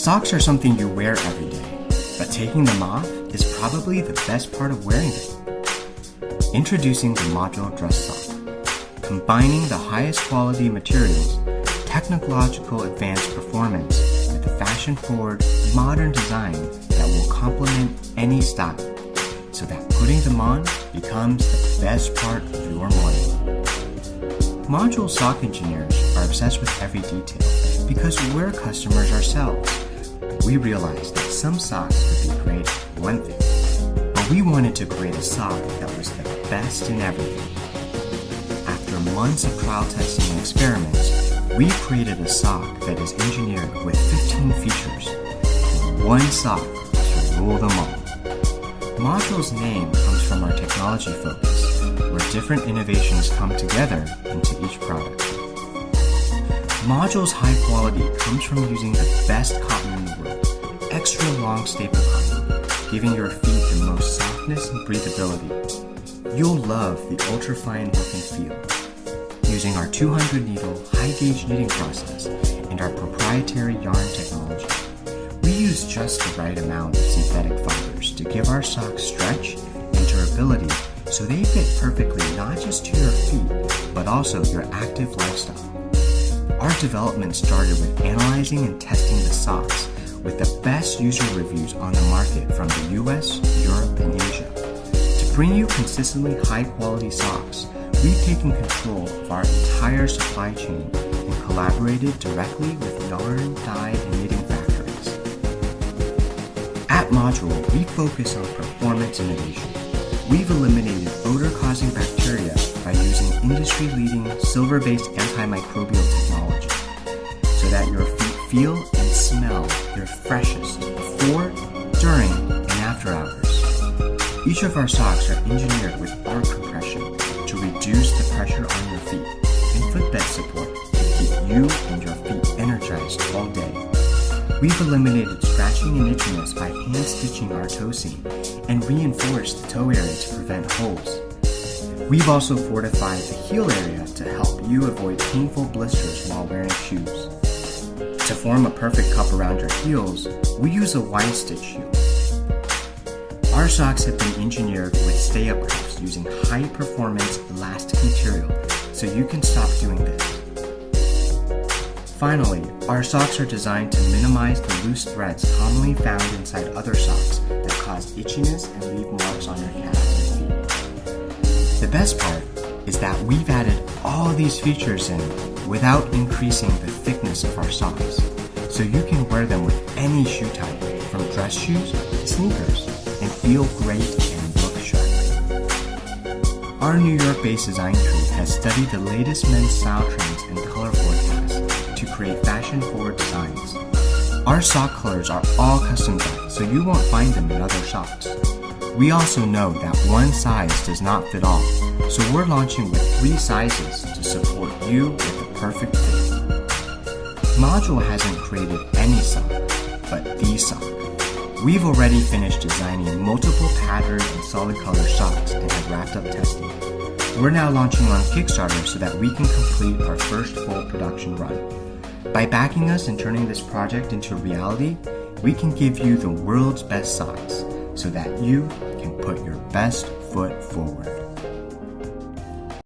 Socks are something you wear every day, but taking them off is probably the best part of wearing them. Introducing the modular dress sock. Combining the highest quality materials, technological advanced performance with a fashion-forward, modern design that will complement any style, so that putting them on becomes the best part of your morning. Module sock engineers are obsessed with every detail because we're customers ourselves. We realized that some socks would be great at one thing, but we wanted to create a sock that was the best in everything. After months of trial testing and experiments, we created a sock that is engineered with 15 features. One sock to rule them all. Module's name comes from our technology focus, where different innovations come together into each product. Module's high quality comes from using the best cotton in the world, extra long staple cotton, giving your feet the most softness and breathability. You'll love the ultra-fine look and feel. Using our 200 needle high gauge knitting process and our proprietary yarn technology, we use just the right amount of synthetic fibers to give our socks stretch and durability so they fit perfectly not just to your feet, but also your active lifestyle. Our development started with analyzing and testing the socks with the best user reviews on the market from the US, Europe, and Asia. To bring you consistently high quality socks, we've taken control of our entire supply chain and collaborated directly with yarn, dye, and knitting factories. At Module, we focus on performance innovation. We've eliminated odor-causing bacteria by using industry-leading silver-based antimicrobial technology so that your feet feel and smell their freshest before, during, and after hours. Each of our socks are engineered with arc compression to reduce the pressure on your feet and footbed support to keep you and your feet energized all day. We've eliminated scratching and itchiness by hand-stitching our toe seam and reinforced the toe area to prevent holes. We've also fortified the heel area to help you avoid painful blisters while wearing shoes. To form a perfect cup around your heels, we use a Y-stitch heel. Our socks have been engineered with stay-up cuffs using high-performance elastic material so you can stop doing this. Finally, our socks are designed to minimize the loose threads commonly found inside other socks that cause itchiness and leave marks on your calves and feet. The best part is that we've added all these features in without increasing the thickness of our socks, so you can wear them with any shoe type, from dress shoes to sneakers, and feel great and look sharp. Our New York-based design crew has studied the latest men's style trends and color forecasts to create fashion-forward designs. Our sock colors are all custom dyed, so you won't find them in other shops. We also know that one size does not fit all, so we're launching with 3 sizes to support you with the perfect fit. Module hasn't created any sock, but the sock. We've already finished designing multiple pattern and solid color socks and have wrapped up testing. We're now launching on Kickstarter so that we can complete our first full production run. By backing us and turning this project into reality, we can give you the world's best socks so that you can put your best foot forward.